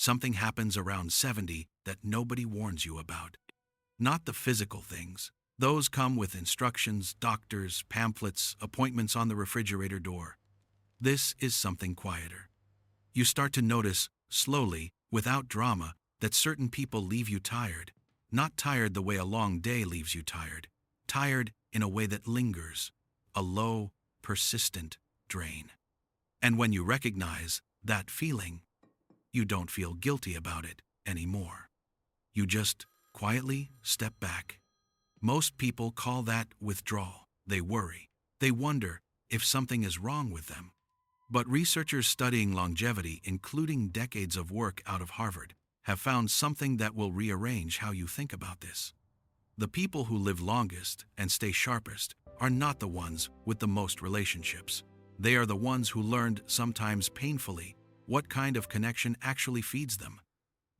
something happens around 70 that nobody warns you about. Not the physical things. Those come with instructions, doctors, pamphlets, appointments on the refrigerator door. This is something quieter. You start to notice, slowly, without drama, that certain people leave you tired. Not tired the way a long day leaves you tired. Tired in a way that lingers. A low, persistent drain. And when you recognize that feeling, you don't feel guilty about it anymore. You just quietly step back. Most people call that withdrawal. They worry. They wonder if something is wrong with them. But researchers studying longevity, including decades of work out of Harvard, have found something that will rearrange how you think about this. The people who live longest and stay sharpest are not the ones with the most relationships. They are the ones who learned, sometimes painfully, what kind of connection actually feeds them.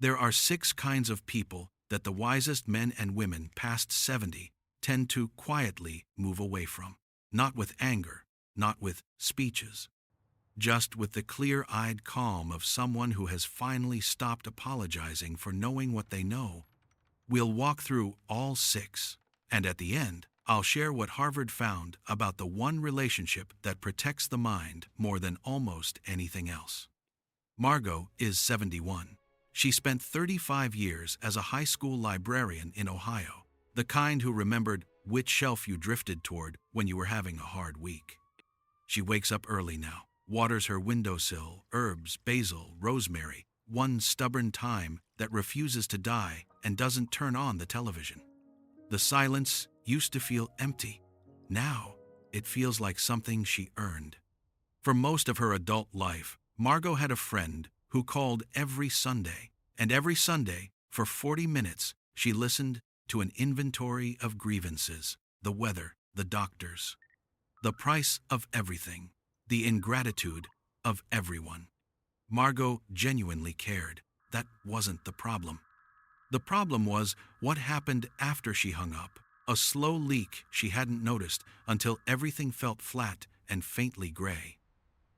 There are 6 kinds of people that the wisest men and women past 70 tend to quietly move away from. Not with anger, not with speeches. Just with the clear-eyed calm of someone who has finally stopped apologizing for knowing what they know. We'll walk through all 6, and at the end, I'll share what Harvard found about the one relationship that protects the mind more than almost anything else. Margot is 71. She spent 35 years as a high school librarian in Ohio, the kind who remembered which shelf you drifted toward when you were having a hard week. She wakes up early now, waters her windowsill, herbs, basil, rosemary, one stubborn thyme that refuses to die and doesn't turn on the television. The silence used to feel empty. Now, it feels like something she earned. For most of her adult life, Margot had a friend who called every Sunday, and every Sunday, for 40 minutes, she listened to an inventory of grievances, the weather, the doctors, the price of everything, the ingratitude of everyone. Margot genuinely cared. That wasn't the problem. The problem was what happened after she hung up, a slow leak she hadn't noticed until everything felt flat and faintly gray.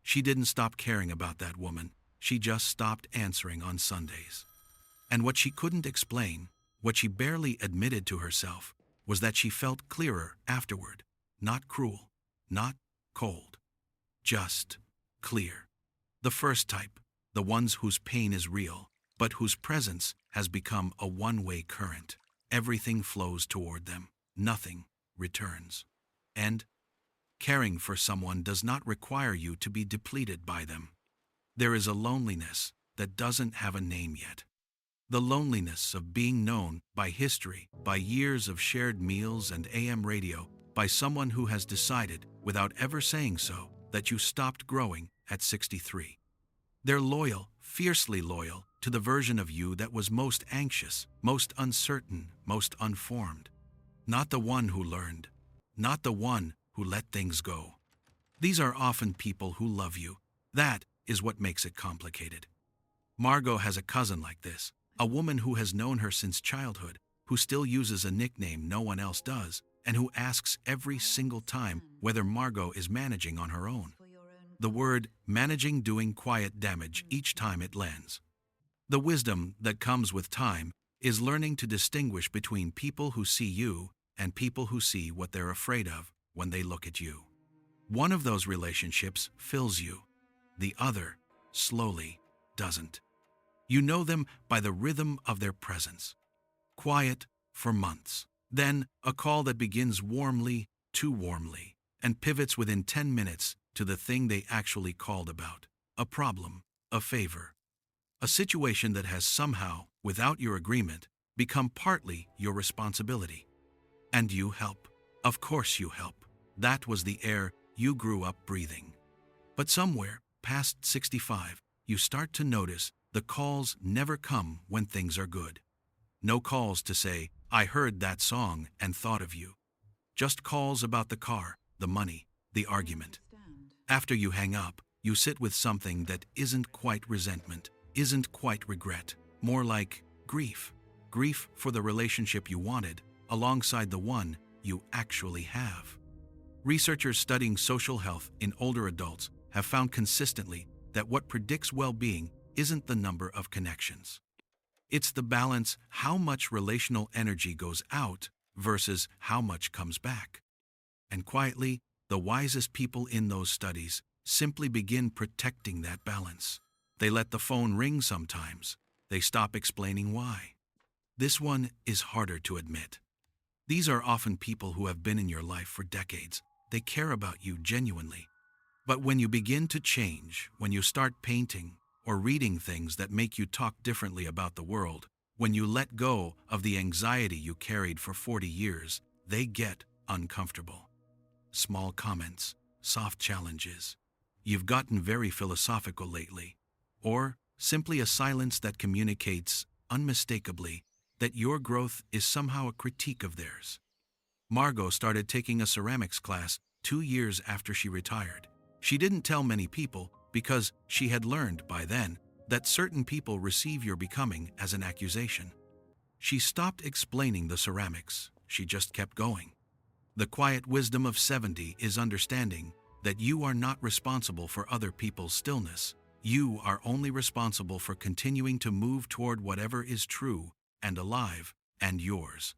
She didn't stop caring about that woman. She just stopped answering on Sundays. And what she couldn't explain, what she barely admitted to herself, was that she felt clearer afterward. Not cruel, not cold, just clear. The first type, the ones whose pain is real, but whose presence has become a one-way current. Everything flows toward them. Nothing returns. And caring for someone does not require you to be depleted by them. There is a loneliness that doesn't have a name yet. The loneliness of being known by history, by years of shared meals and AM radio, by someone who has decided, without ever saying so, that you stopped growing at 63. They're loyal, fiercely loyal, to the version of you that was most anxious, most uncertain, most unformed. Not the one who learned. Not the one who let things go. These are often people who love you. That is what makes it complicated. Margot has a cousin like this, a woman who has known her since childhood, who still uses a nickname no one else does, and who asks every single time whether Margot is managing on her own. The word managing doing quiet damage each time it lands. The wisdom that comes with time is learning to distinguish between people who see you and people who see what they're afraid of when they look at you. One of those relationships fills you. The other, slowly, doesn't. You know them by the rhythm of their presence. Quiet for months. Then a call that begins warmly, too warmly, and pivots within 10 minutes to the thing they actually called about. A problem, a favor. A situation that has somehow, without your agreement, become partly your responsibility. And you help. Of course you help. That was the air you grew up breathing. But somewhere, past 65, you start to notice the calls never come when things are good. No calls to say, I heard that song and thought of you. Just calls about the car, the money, the argument. After you hang up, you sit with something that isn't quite resentment, isn't quite regret, more like grief. Grief for the relationship you wanted, alongside the one you actually have. Researchers studying social health in older adults have found consistently that what predicts well-being isn't the number of connections. It's the balance how much relational energy goes out versus how much comes back. And quietly, the wisest people in those studies simply begin protecting that balance. They let the phone ring sometimes. They stop explaining why. This one is harder to admit. These are often people who have been in your life for decades. They care about you genuinely. But when you begin to change, when you start painting or reading things that make you talk differently about the world, when you let go of the anxiety you carried for 40 years, they get uncomfortable. Small comments, soft challenges. You've gotten very philosophical lately. Or simply a silence that communicates, unmistakably, that your growth is somehow a critique of theirs. Margot started taking a ceramics class 2 years after she retired. She didn't tell many people because she had learned by then that certain people receive your becoming as an accusation. She stopped explaining the ceramics. She just kept going. The quiet wisdom of 70 is understanding that you are not responsible for other people's stillness. You are only responsible for continuing to move toward whatever is true and alive and yours.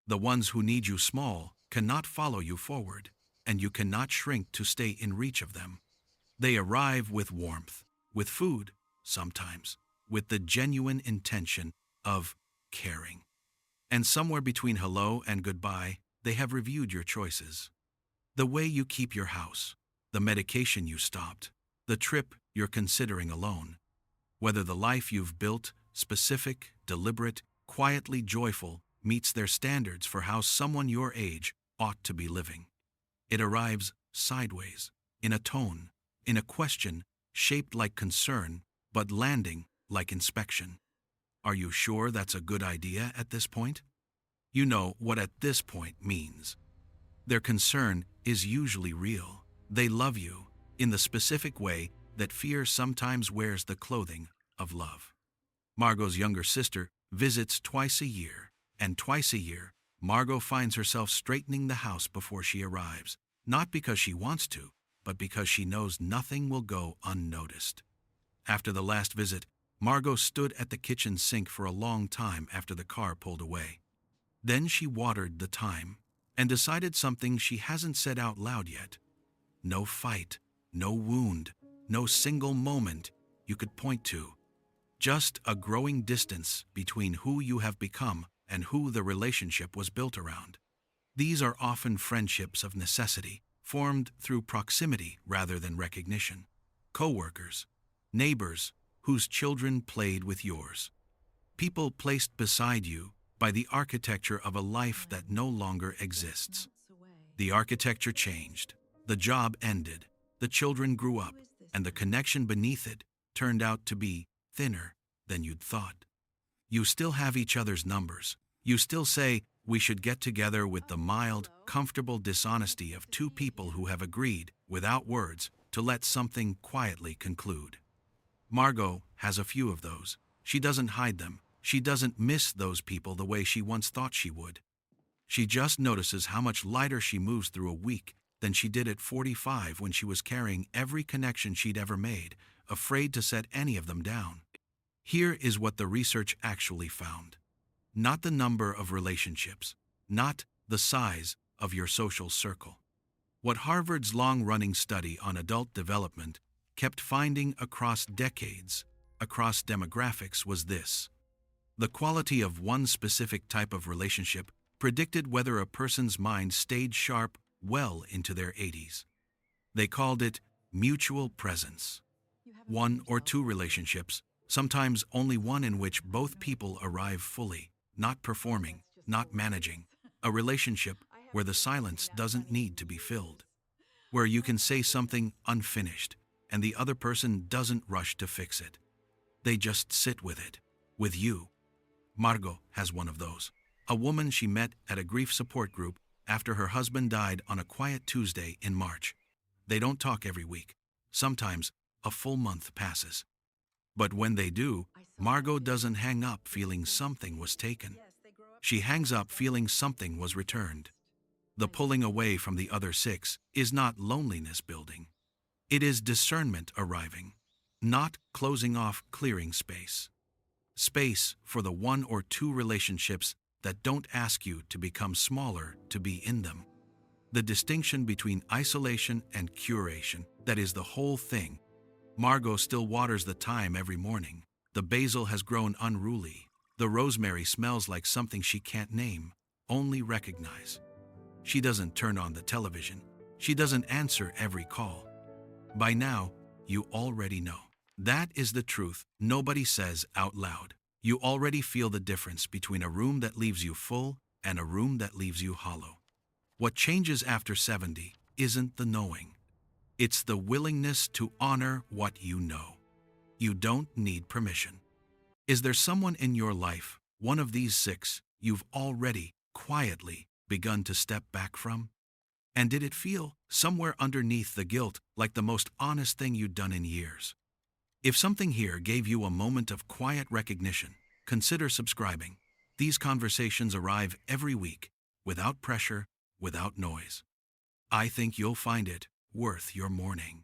The ones who need you small cannot follow you forward, and you cannot shrink to stay in reach of them. They arrive with warmth, with food, sometimes, with the genuine intention of caring. And somewhere between hello and goodbye, they have reviewed your choices. The way you keep your house, the medication you stopped, the trip you're considering alone. Whether the life you've built, specific, deliberate, quietly joyful, meets their standards for how someone your age ought to be living. It arrives sideways, in a tone, in a question shaped like concern, but landing like inspection. Are you sure that's a good idea at this point? You know what at this point means. Their concern is usually real. They love you in the specific way that fear sometimes wears the clothing of love. Margot's younger sister visits twice a year, and twice a year, Margot finds herself straightening the house before she arrives, not because she wants to, but because she knows nothing will go unnoticed. After the last visit, Margot stood at the kitchen sink for a long time after the car pulled away. Then she watered the thyme and decided something she hasn't said out loud yet. No fight, no wound, no single moment you could point to. Just a growing distance between who you have become and who the relationship was built around. These are often friendships of necessity, formed through proximity rather than recognition. Co-workers, neighbors whose children played with yours. People placed beside you by the architecture of a life that no longer exists. The architecture changed, the job ended, the children grew up, and the connection beneath it turned out to be thinner than you'd thought. You still have each other's numbers. You still say, we should get together, with the mild, comfortable dishonesty of two people who have agreed, without words, to let something quietly conclude. Margot has a few of those. She doesn't hide them. She doesn't miss those people the way she once thought she would. She just notices how much lighter she moves through a week than she did at 45 when she was carrying every connection she'd ever made, afraid to set any of them down. Here is what the research actually found. Not the number of relationships, not the size of your social circle. What Harvard's long-running study on adult development kept finding across decades, across demographics, was this. The quality of one specific type of relationship predicted whether a person's mind stayed sharp well into their 80s. They called it mutual presence. One or two relationships, sometimes only one, in which both people arrive fully, not performing, not managing. A relationship where the silence doesn't need to be filled. Where you can say something unfinished, and the other person doesn't rush to fix it. They just sit with it, with you. Margot has one of those. A woman she met at a grief support group after her husband died on a quiet Tuesday in March. They don't talk every week. Sometimes a full month passes. But when they do, Margot doesn't hang up feeling something was taken. She hangs up feeling something was returned. The pulling away from the other six is not loneliness building. It is discernment arriving. Not closing off, clearing space. Space for the one or two relationships that don't ask you to become smaller to be in them. The distinction between isolation and curation, that is the whole thing. Margot still waters the thyme every morning. The basil has grown unruly. The rosemary smells like something she can't name, only recognize. She doesn't turn on the television. She doesn't answer every call. By now, you already know. That is the truth nobody says out loud. You already feel the difference between a room that leaves you full and a room that leaves you hollow. What changes after 70 isn't the knowing. It's the willingness to honor what you know. You don't need permission. Is there someone in your life, one of these 6, you've already, quietly, begun to step back from? And did it feel, somewhere underneath the guilt, like the most honest thing you'd done in years? If something here gave you a moment of quiet recognition, consider subscribing. These conversations arrive every week, without pressure, without noise. I think you'll find it worth your morning.